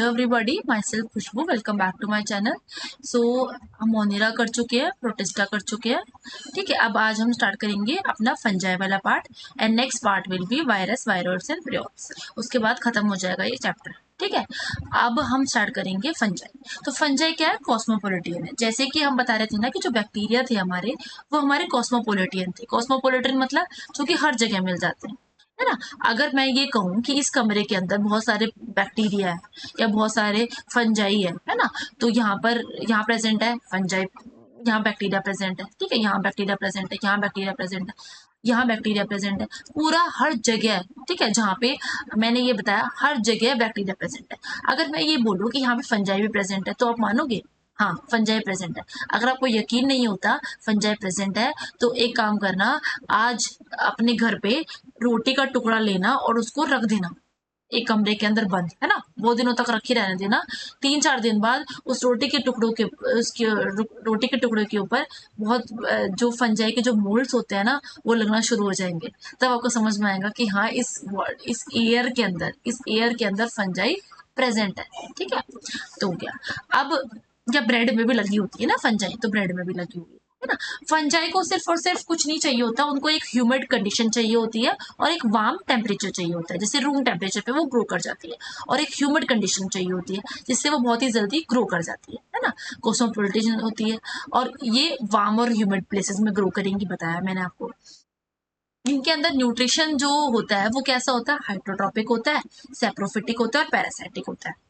Hello everybody, myself Khushboo, welcome back to my channel. So हम monera कर चुके हैं, प्रोटिस्टा कर चुके हैं। ठीक है, अब आज हम स्टार्ट करेंगे अपना फंजाई वाला part and next part will be virus, viroids and prions. उसके बाद खत्म हो जाएगा ये चैप्टर। ठीक है, अब हम स्टार्ट करेंगे फंजाई। तो फंजाई क्या है? कॉस्मोपोलिटियन है। जैसे कि हम बता रहे थे ना कि जो बैक्टीरिया थे हमारे, वो हमारे कॉस्मोपोलिटियन थे। कॉस्मोपोलिटियन मतलब जो कि हर जगह मिल जाते हैं, है ना। अगर मैं ये कहूँ कि इस कमरे के अंदर बहुत सारे बैक्टीरिया है या बहुत सारे फंजाई है ना, तो यहाँ प्रेजेंट है फंजाई, यहाँ बैक्टीरिया प्रेजेंट है। ठीक है, यहाँ बैक्टीरिया प्रेजेंट है, यहाँ बैक्टीरिया प्रेजेंट है, यहाँ बैक्टीरिया प्रेजेंट है, पूरा हर जगह। ठीक है, जहाँ पे मैंने ये बताया हर जगह बैक्टीरिया प्रेजेंट है। अगर मैं ये बोलूँ कि यहाँ पे फंजाई भी प्रेजेंट है, तो आप मानोगे? हाँ, फंजाई प्रेजेंट है। अगर आपको यकीन नहीं होता फंजाई प्रेजेंट है, तो एक काम करना, आज अपने घर पे रोटी का टुकड़ा लेना और उसको रख देना एक कमरे के अंदर बंद, है ना। बहुत दिनों तक रखी रहने देना। 3-4 दिन बाद उस रोटी के टुकड़ों के उसके रोटी के टुकड़े के ऊपर बहुत जो फंजाई के जो मोल्ड्स होते हैं ना, वो लगना शुरू हो जाएंगे। तब आपको समझ में आएगा कि हाँ, इस एयर के अंदर फंजाई प्रेजेंट है। ठीक है, तो क्या अब जब ब्रेड में भी लगी होती है ना फंजाई, तो ब्रेड में भी लगी हुई है ना। फंजाई को सिर्फ और सिर्फ कुछ नहीं चाहिए होता, उनको एक ह्यूमिड कंडीशन चाहिए होती है और एक वार्म टेम्परेचर चाहिए होता है। जैसे रूम टेम्परेचर पे वो ग्रो कर जाती है, और एक ह्यूमिड कंडीशन चाहिए होती है जिससे वो बहुत ही जल्दी ग्रो कर जाती है ना। कोस्मोपोलिटियन होती है, और ये वार्म और ह्यूमिड प्लेसेस में ग्रो करेंगी, बताया मैंने आपको। इनके अंदर न्यूट्रिशन जो होता है वो कैसा होता है? हाइड्रोट्रोपिक होता है, सेप्रोफिटिक होता है और पैरासाइटिक होता है।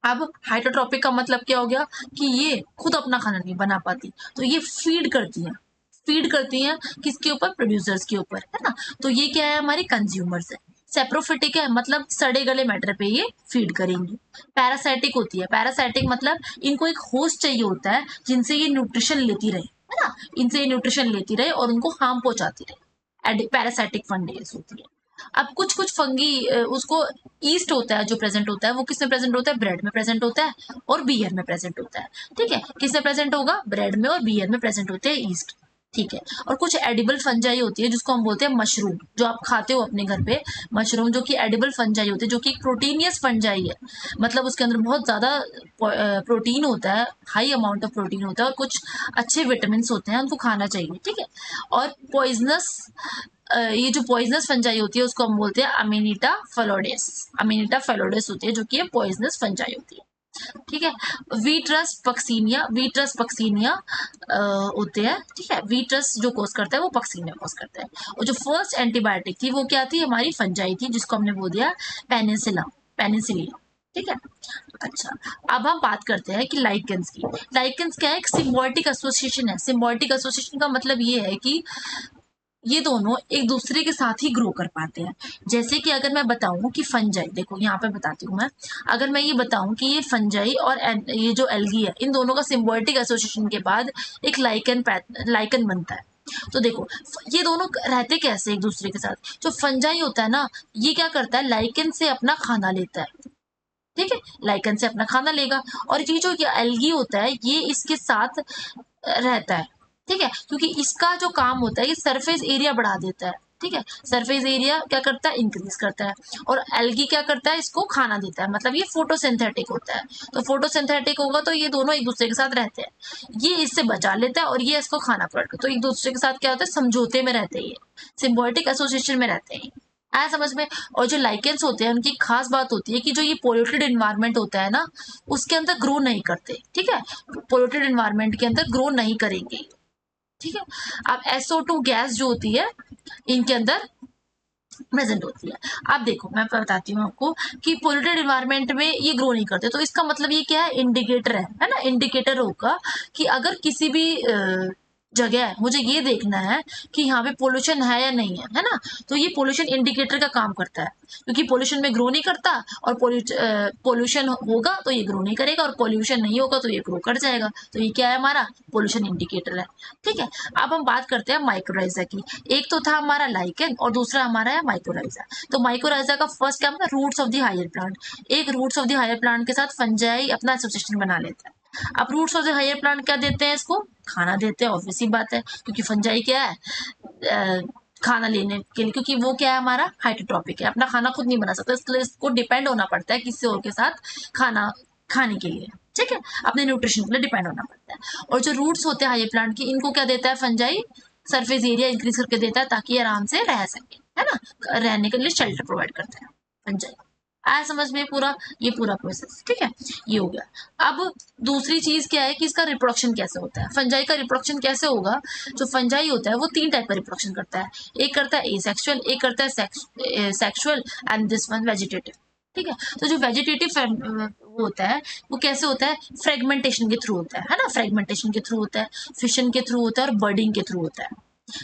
अब हाइड्रोट्रोपिक का मतलब क्या हो गया कि ये खुद अपना खाना नहीं बना पाती, तो ये फीड करती हैं किसके ऊपर? प्रोड्यूसर्स के ऊपर, है ना। तो ये क्या है? हमारे कंज्यूमर्स है। सेप्रोफिटिक है, मतलब सड़े गले मैटर पे ये फीड करेंगी। पैरासाइटिक होती है, पैरासाइटिक मतलब इनको एक होस्ट चाहिए होता है जिनसे ये न्यूट्रिशन लेती रहे, है ना। इनसे ये न्यूट्रिशन लेती रहे और उनको हार्म पहुंचाती रहे। पैरासाइटिक फंगस होती है। अब कुछ कुछ फंगी उसको ईस्ट होता है जो प्रेजेंट होता है, वो किस में प्रेजेंट होता है? ब्रेड में प्रेजेंट होता है और बियर में प्रेजेंट होता है। ठीक है, किस में प्रेजेंट होगा? ब्रेड में और बियर में प्रेजेंट होते हैं ईस्ट। ठीक है, और कुछ एडिबल फंजाई होती है जिसको हम बोलते हैं मशरूम, जो आप खाते हो अपने घर पे। मशरूम जो कि एडिबल फंजाई होती है, जो कि एक प्रोटीनियस फंजाई है, मतलब उसके अंदर बहुत ज्यादा प्रोटीन होता है, हाई अमाउंट ऑफ प्रोटीन होता है और कुछ अच्छे विटामिन होते हैं, उनको खाना चाहिए। ठीक है, और पॉइजनस ये जो पॉइजनस फंजाई होती है उसको हम बोलते हैं अमीनिटा फेलोडेस। अमीनिटा फेलोडेस होती है जो कि पॉइजनस फंजाई होती है। ठीक है, वीट्रस पक्सीनिया होते हैं। ठीक है, वीट्रस जो कोस करता है वो पक्सीनिया कोस करता है। और जो फर्स्ट एंटीबायोटिक थी वो क्या थी? हमारी फंजाई थी, जिसको हमने बोल दिया पेनिसिलिन। ठीक है, अच्छा, अब हम बात करते हैं कि लाइकेंस की। लाइकेंस क्या है? एक सिम्बायोटिक एसोसिएशन है। सिम्बायोटिक एसोसिएशन का मतलब ये है कि ये दोनों एक दूसरे के साथ ही ग्रो कर पाते हैं। जैसे कि अगर मैं बताऊं कि फंजाई, देखो यहाँ पे बताती हूँ मैं, अगर मैं ये बताऊं कि ये फंजाई और ये जो एल्गी है, इन दोनों का सिम्बायोटिक एसोसिएशन के बाद एक लाइकन बनता है। तो देखो, ये दोनों रहते कैसे एक दूसरे के साथ? जो फंजाई होता है ना, ये क्या करता है? लाइकन से अपना खाना लेता है। ठीक है, लाइकन से अपना खाना लेगा, और ये जो ये एल्गी होता है ये इसके साथ रहता है। ठीक है, क्योंकि इसका जो काम होता है ये सरफेस एरिया बढ़ा देता है। ठीक है, सरफेस एरिया क्या करता है? इंक्रीज करता है। और एल्गी क्या करता है? इसको खाना देता है, मतलब ये फोटोसिंथेटिक होता है। तो फोटोसिंथेटिक होगा तो ये दोनों एक दूसरे के साथ रहते हैं। ये इससे बचा लेता है और ये इसको खाना प्रोवाइड, तो एक दूसरे के साथ क्या होता है? समझौते में रहते हैं, सिम्बायोटिक एसोसिएशन में रहते हैं। आया समझ में? और जो लाइकेंस होते हैं उनकी खास बात होती है कि जो ये पोल्यूटेड एनवायरनमेंट होता है ना, उसके अंदर ग्रो नहीं करते। ठीक है, पोल्यूटेड एनवायरनमेंट के अंदर ग्रो नहीं करेंगे। ठीक है, अब SO2 गैस जो होती है इनके अंदर प्रेजेंट होती है। अब देखो मैं बताती हूँ आपको कि पोल्यूटेड एनवायरनमेंट में ये ग्रो नहीं करते, तो इसका मतलब ये क्या है? इंडिकेटर है ना। इंडिकेटर होगा कि अगर किसी भी जगह है, मुझे ये देखना है कि यहाँ पे पोल्यूशन है या नहीं है ना, तो ये पोल्यूशन इंडिकेटर का काम करता है। क्योंकि पोल्यूशन में ग्रो नहीं करता, और पोल्यूशन होगा तो ये ग्रो नहीं करेगा, और पोल्यूशन नहीं होगा तो ये ग्रो कर जाएगा। तो ये क्या है? हमारा पोल्यूशन इंडिकेटर है। ठीक है, अब हम बात करते हैं माइक्रोराइजा की। एक तो था हमारा लाइकेन और दूसरा हमारा है माइक्रोराइजा। तो माइक्रोराइजा का फर्स्ट क्या होता है? Roots of the higher plant. एक roots of the higher plant के साथ फंजाई अपना एसोसिएशन बना लेता है। अब roots of the higher plant क्या देते हैं? इसको खाना देते हैं, ऑब्वियस सी बात है, क्योंकि फंजाई क्या है? खाना लेने के लिए, क्योंकि वो क्या है, हमारा हाइटोट्रॉपिक है, अपना खाना खुद नहीं बना सकता, इसलिए इसको डिपेंड होना पड़ता है किसी और के साथ खाना खाने के लिए। ठीक है, अपने न्यूट्रिशन के लिए डिपेंड होना पड़ता है। और जो रूट्स होते हैं हाई प्लांट की, इनको क्या देता है फंजाई, सरफेस एरिया इंक्रीज करके देता है ताकि आराम से रह सके, है ना, रहने के लिए शेल्टर प्रोवाइड करता है फंजाई। आया समझ में पूरा, ये पूरा प्रोसेस। ठीक है, ये हो गया। अब दूसरी चीज क्या है कि इसका रिप्रोडक्शन कैसे होता है, फंजाई का रिप्रोडक्शन कैसे होगा। जो फंजाई होता है वो 3 टाइप का रिप्रोडक्शन करता है, एक करता है एसेक्सुअल, एक करता है sexual, and this one vegetative. ठीक है, तो जो वेजिटेटिव वो होता है, वो कैसे होता है, फ्रेगमेंटेशन के थ्रू होता है ना, फ्रेगमेंटेशन के थ्रू होता है, फिशन के थ्रू होता है और बर्डिंग के थ्रू होता है।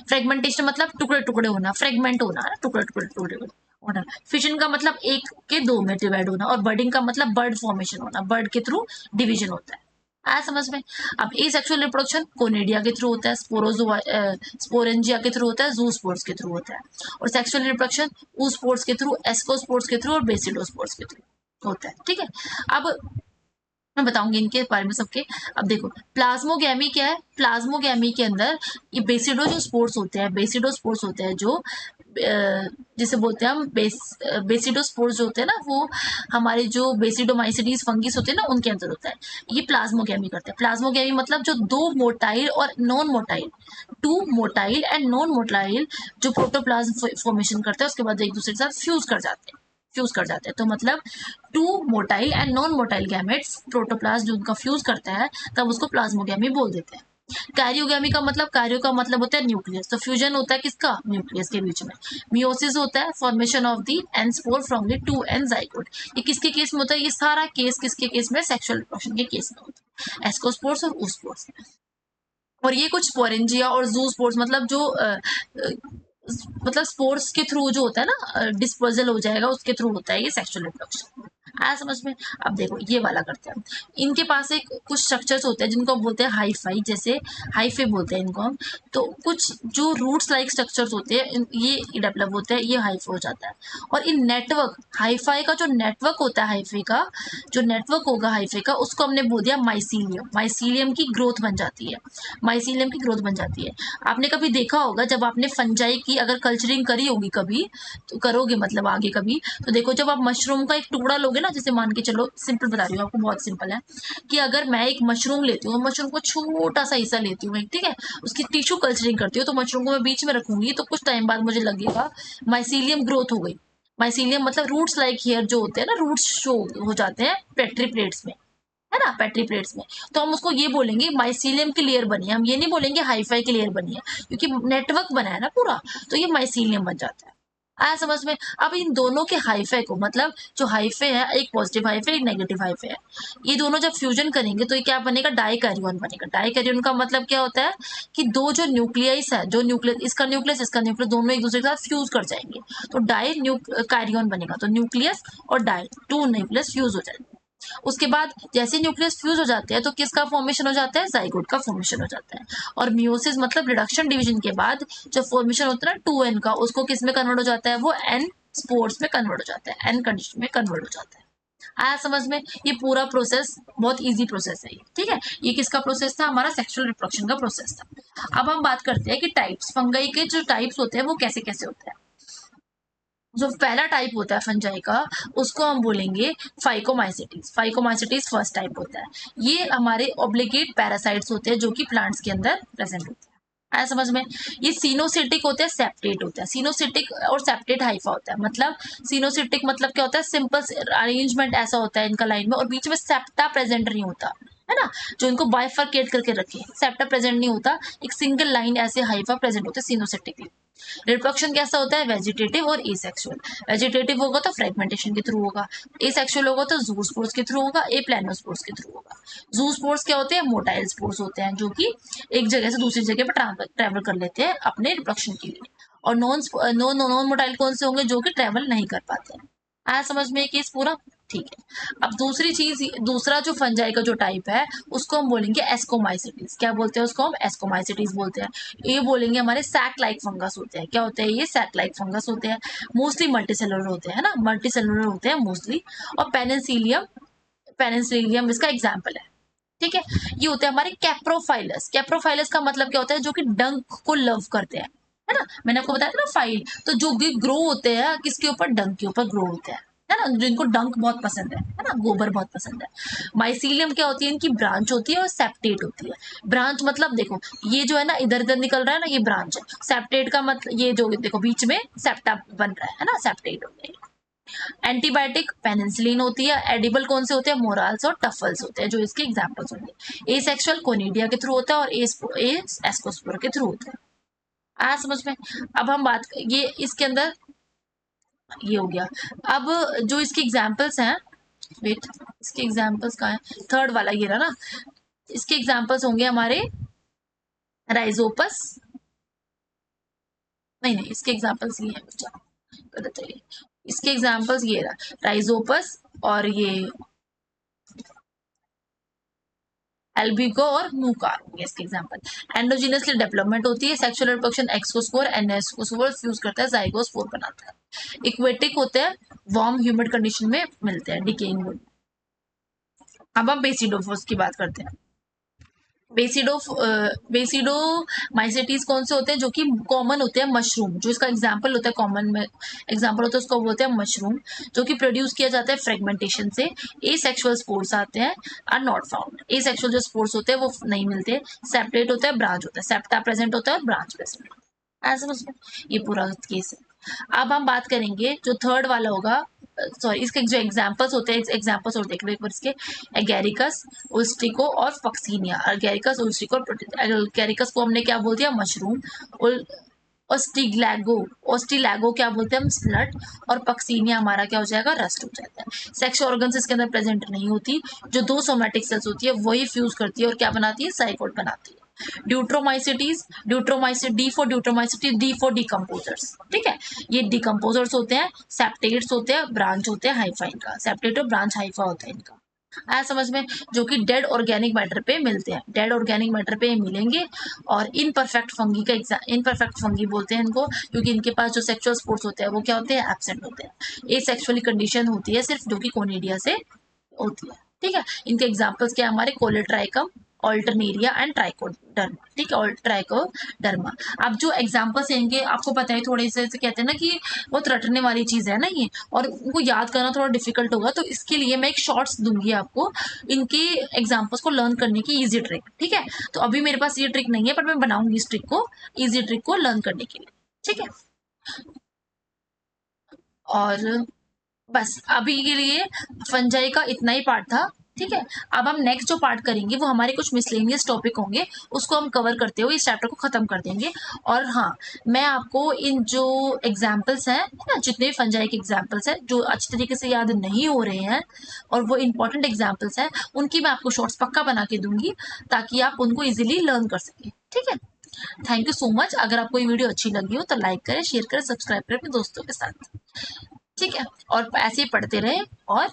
फ्रेगमेंटेशन मतलब टुकड़े टुकड़े होना, फ्रेगमेंट होना, टुकड़े टुकड़े टुकड़े होना। फिशन का मतलब एक के दो में डिवाइड होना, और बर्डिंग का मतलब बर्ड फॉर्मेशन होना, बर्ड के थ्रू डिवीजन होता है। आया समझ में। अब ए सेक्सुअल रिप्रोडक्शन कोनेडिया के थ्रू होता है, स्पोरेंजिया के थ्रू होता है, जूस्पोर्स के थ्रू होता है। और सेक्सुअल रिप्रोडक्शन ऊस्पोर्स के थ्रू, एस्कोस्पोर्स के थ्रू और बेसिडोस्पोर्स के थ्रू होता है। ठीक है, अब मैं बताऊंगी इनके बारे में सबके। अब देखो प्लाज्मोगैमी क्या है, प्लाज्मोगैमी के अंदर ये बेसिडो जो स्पोर्स होते हैं, बेसिडो स्पोर्स होते हैं जो जिसे बोलते हैं हम बेसिडो स्पोर्स जो होते हैं ना, वो हमारे जो बेसिडोमाइसिटीज फंगिस होते हैं ना, उनके अंदर होता है। ये प्लाज्मोगैमी करते हैं। प्लाज्मोगैमी मतलब जो दो मोटाइल और non motile, to motile and non motile जो प्रोटोप्लाज्म फॉर्मेशन करते हैं, उसके बाद एक दूसरे के साथ फ्यूज कर जाते हैं। तो मतलब to motile and non motile gametes protoplasm जो उनका फ्यूज करता है, तब उसको प्लाज्मोगैमी बोल देते हैं। कैरियोगैमी का मतलब, कैरियो का मतलब होता है न्यूक्लियस, तो फ्यूजन होता है किसका, न्यूक्लियस के बीच में। मियोसिस होता है formation of the n spore from the two n zygote. ये किसके केस में होता है, ये सारा केस किसके केस में, सेक्सुअल रिप्रोडक्शन के केस में होता है, एस्कोस्पोर्स और oospores। और ये कुछ स्पोरेंजिया और जूस्पोर्स मतलब जो मतलब स्पोर्ट्स के थ्रू जो होता है ना, डिस्पोजल हो जाएगा, उसके थ्रू होता है ये सेक्सुअल रिप्रोडक्शन। आया समझ में। अब देखो ये वाला करते हैं। इनके पास एक कुछ स्ट्रक्चर्स होते हैं जिनको बोलते हैं हाईफाई, जैसे हाईफे बोलते हैं इनको हम। तो कुछ जो रूट्स लाइक स्ट्रक्चर्स होते हैं ये डेवलप होते हैं, ये हाईफे हो जाता है। और इन नेटवर्क, हाईफाई का जो नेटवर्क होता है, हाईफे का जो नेटवर्क होगा हाईफे का, उसको हमने बोल दिया माइसीलियम। माइसीलियम की ग्रोथ बन जाती है, माइसीलियम की ग्रोथ बन जाती है। आपने कभी देखा होगा, जब आपने फंजाई की अगर कल्चरिंग करी होगी कभी, तो करोगे मतलब आगे कभी, तो देखो जब आप मशरूम का एक टुकड़ा लोगे ना, जैसे मान के चलो, सिंपल बता रही हूँ आपको, बहुत सिंपल है कि अगर मैं एक मशरूम लेती हूँ, मशरूम को छोटा सा हिस्सा लेती हूँ, ठीक है, उसकी टिश्यू कल्चरिंग करती हूँ, तो मशरूम को मैं बीच में रखूंगी, तो कुछ टाइम बाद मुझे लगेगा माइसीलियम ग्रोथ हो गई। माइसीलियम मतलब रूट्स लाइक हेयर जो होते हैं ना, रूट्स शो हो जाते हैं पेट्री प्लेट्स में, है ना, पेट्री प्लेट्स में। तो हम उसको ये बोलेंगे माइसीलियम की लेयर बनी है, हम ये नहीं बोलेंगे हाईफाई की लेयर बनी है, क्योंकि नेटवर्क बना है ना पूरा, तो ये माइसीलियम बन जाता है। आया समझ में। अब इन दोनों के हाईफे को, मतलब जो हाईफे है, एक पॉजिटिव हाईफे एक नेगेटिव हाईफे है, ये दोनों जब फ्यूजन करेंगे तो ये क्या बनेगा, डाइकैरियन बनेगा। डाइकैरियन का मतलब क्या होता है कि दो जो न्यूक्लियस है, जो न्यूक्लियस, इसका न्यूक्लियस दोनों एक दूसरे के साथ फ्यूज कर जाएंगे, तो डाई कैरियन बनेगा। तो न्यूक्लियस और डाई, टू न्यूक्लियस फ्यूज हो जाएंगे। उसके बाद जैसे न्यूक्लियस फ्यूज हो जाते हैं, तो किसका फॉर्मेशन हो जाता है, जाइगोट का फॉर्मेशन हो जाता है। और मियोसिस मतलब रिडक्शन डिवीजन के बाद जो फॉर्मेशन होता है ना 2n का, उसको किस में कन्वर्ट हो जाता है, वो n स्पोर्स में कन्वर्ट हो जाता है, n कंडीशन में कन्वर्ट हो जाता है। आया समझ में। ये पूरा प्रोसेस बहुत इजी प्रोसेस है, ठीक है। ये किसका प्रोसेस था, हमारा सेक्सुअल रिप्रोडक्शन का प्रोसेस था। अब हम बात करते हैं कि टाइप्स, फंगाई के जो टाइप्स होते हैं वो कैसे कैसे होते हैं। जो पहला टाइप होता है फंजाई का, उसको हम बोलेंगे फाइकोमाइसिटीज। फाइकोमाइसिटीज फर्स्ट टाइप होता है। ये हमारे ऑब्लिगेट पैरासाइट्स होते हैं जो कि प्लांट्स के अंदर प्रेजेंट होते हैं। आया समझ में। ये सीनोसिटिक होते हैं, सेप्टेट होता है। सीनोसिटिक और सेप्टेट हाइफा होता है। मतलब सीनोसिटिक मतलब क्या होता है, सिंपल अरेंजमेंट ऐसा होता है इनका लाइन में, और बीच में सेप्टा प्रेजेंट नहीं होता, है ना, जो इनको बाइफरकेट करके रखे, सेप्टा प्रेजेंट नहीं होता, एक सिंगल लाइन ऐसे हाइफा प्रेजेंट होते हैं सीनोसिटिक। रिप्रोडक्शन कैसा होता है, वेजिटेटिव और एसेक्सुअल। वेजिटेटिव होगा तो फ्रेगमेंटेशन के थ्रू होगा, एसेक्सुअल होगा तो जूस्पोर्स के थ्रू होगा, ए प्लानोस्पोर्स के थ्रू होगा। जूस्पोर्स क्या होते हैं, मोटाइल स्पोर्स होते हैं, जो कि एक जगह से दूसरी जगह पर ट्रैवल कर लेते हैं अपने रिप्रोडक्शन के लिए। और नॉन मोटाइल कौन से होंगे, जो कि ट्रैवल नहीं कर पाते हैं। आया समझ में केस पूरा, ठीक है। अब दूसरी चीज, दूसरा जो फंजाई का जो टाइप है, उसको हम बोलेंगे एस्कोमाइसिटीज। क्या बोलते हैं उसको, हम एस्कोमाइसिटीज बोलते हैं। ये बोलेंगे हमारे सैक लाइक फंगस होते हैं। क्या होते हैं ये, सैक लाइक फंगस होते हैं। मोस्टली मल्टीसेलुलर होते हैं ना, मल्टीसेलुलर होते हैं मोस्टली। और पेनिसिलियम, पेनिसिलियम इसका एग्जाम्पल है, ठीक है। ये होते हैं हमारे कैप्रोफाइलस। कैप्रोफाइलस का मतलब क्या होता है, जो कि डंक को लव करते हैं, है ना। मैंने आपको बताया था ना फाइल, तो जो ग्रो होते हैं किसके ऊपर, डंक के ऊपर ग्रो होते हैं, है ना, जिनको डंक बहुत पसंद है ना, गोबर बहुत पसंद है। माइसीलियम क्या होती है, इनकी ब्रांच होती है और सेप्टेट होती है। ब्रांच मतलब देखो ये जो है ना इधर इधर निकल रहा है ना, ये ब्रांच है। सेप्टेट का मतलब ये जो देखो बीच में सेप्टा बन रहा है ना, सेप्टेट होते हैं। एंटीबायोटिक पेनिसिलिन होती है। एडिबल कौन से होते हैं, मोराल्स और टफल्स होते हैं, जो इसके एग्जांपल्स होंगे। एसेक्सुअल कोनिडिया के थ्रू होता है और एस्कोस्पोर के थ्रू होता है। आया समझ में। अब हम बात ये इसके अंदर ये हो गया। अब जो इसके एग्जांपल्स हैं, वेट, इसके एग्जांपल्स कहाँ है, थर्ड वाला ये रहा ना। इसके एग्जांपल्स होंगे हमारे राइजोपस, नहीं इसके एग्जांपल्स ये है बच्चा, गलत है ये। इसके एग्जांपल्स ये रहा, राइजोपस और ये एल्बिगो और मूकार होंगे इसके एग्जांपल। एंडोजीनसली डेवलपमेंट होती है। Sexual reproduction exospore and ascospore fuse करता है, जाइगोस्पोर बनाता है। इक्वेटिक होते हैं, वार्म ह्यूमिड कंडीशन में मिलते हैं, डिकेइंग वुड। अब हम बेसिडोफोर्स की बात करते हैं। बेसिडोमाइसेटीज कौन से होते हैं, जो कि कॉमन होते हैं मशरूम, जो इसका एग्जांपल होता है, कॉमन में एग्जांपल होता है उसको बोलते हैं मशरूम, जो कि प्रोड्यूस किया जाता है फ्रेगमेंटेशन से। एसेक्सुअल स्पोर्स आते हैं, आर नॉट फाउंड। एसेक्सुअल जो स्पोर्स होते हैं वो नहीं मिलते। सेपरेट होता है, ब्रांच होता है, सेप्टा प्रेजेंट होता है और ब्रांच प्रेजेंट होता है। ऐसा समझ, ये पूरा केस है। अब हम बात करेंगे जो थर्ड वाला होगा, सॉरी इसके जो एग्जांपल्स होते हैं, एग्जांपल्स और देख लो एक बार इसके। एगेरिकस, उल्स्टिको और फक्सीनिया। एगेरिकस, उल्स्टिको, एगेरिकस को हमने क्या बोल दिया, मशरूम। ओस्टिग्लैगो, ओस्टिलैगो क्या बोलते हैं हम, स्लट। और पक्सीनिया हमारा क्या हो जाएगा, रस्ट हो जाता है। सेक्स ऑर्गन्स इसके अंदर प्रेजेंट नहीं होती। जो दो सोमैटिक सेल्स होती है वही फ्यूज करती है और क्या बनाती है, साइकोट बनाती है। Deuteromycetes, deuteromycete, D for deuteromycete, D for decomposers, ठीक है। ये डिकम्पोजर्स होते हैं, सेप्टेट्स होते हैं, ब्रांच होते हैं हाइफा इनका, सेप्टेट और ब्रांच हाइफा होता है इनका। आया समझ में, जो कि डेड ऑर्गेनिक मैटर पे मिलते हैं, डेड ऑर्गेनिक मैटर पे मिलेंगे। और इनपरफेक्ट फंगी का इनपरफेक्ट फंगी बोलते हैं इनको, क्योंकि इनके पास जो सेक्सुअल स्पोर्ट्स होते हैं वो क्या होते हैं, एब्सेंट होते हैं। ये सेक्सुअली कंडीशन होती है सिर्फ, जो कि कोनिडिया से होती है, ठीक है। इनके एग्जांपल्स क्या है हमारे, कोलेट्राइकम, ऑल्टरनेरिया एंड ट्राइकोडर्मा, ठीक है, ट्राइकोडर्मा। अब जो एग्जांपल्स हैं इनके आपको पता है, थोड़े से कहते हैं ना कि बहुत रटने वाली चीज है ना ये, और उनको याद करना थोड़ा डिफिकल्ट होगा, तो इसके लिए मैं एक शॉर्ट्स दूंगी आपको इनके एग्जांपल्स को लर्न करने की इजी ट्रिक, ठीक है। तो अभी मेरे पास ये ट्रिक नहीं है, पर मैं बनाऊंगी इस ट्रिक को, इजी ट्रिक को लर्न करने के लिए, ठीक है। और बस अभी के लिए फंजाई का इतना ही पार्ट था, ठीक है। अब हम नेक्स्ट जो पार्ट करेंगे वो हमारे कुछ मिसलेनियस टॉपिक होंगे, उसको हम कवर करते हुए इस चैप्टर को खत्म कर देंगे। और हाँ, मैं आपको इन जो एग्जाम्पल्स हैं ना, जितने भी फंजाई के एग्जाम्पल्स हैं जो अच्छी तरीके से याद नहीं हो रहे हैं और वो इंपॉर्टेंट एग्जाम्पल्स हैं, उनकी मैं आपको शॉर्ट्स पक्का बना के दूंगी, ताकि आप उनको इजिली लर्न कर सकें, ठीक है। Thank you so much. अगर आपको ये वीडियो अच्छी लगी हो तो लाइक करें, शेयर करें, सब्सक्राइब करें अपने दोस्तों के साथ, ठीक है। और ऐसे ही पढ़ते रहे और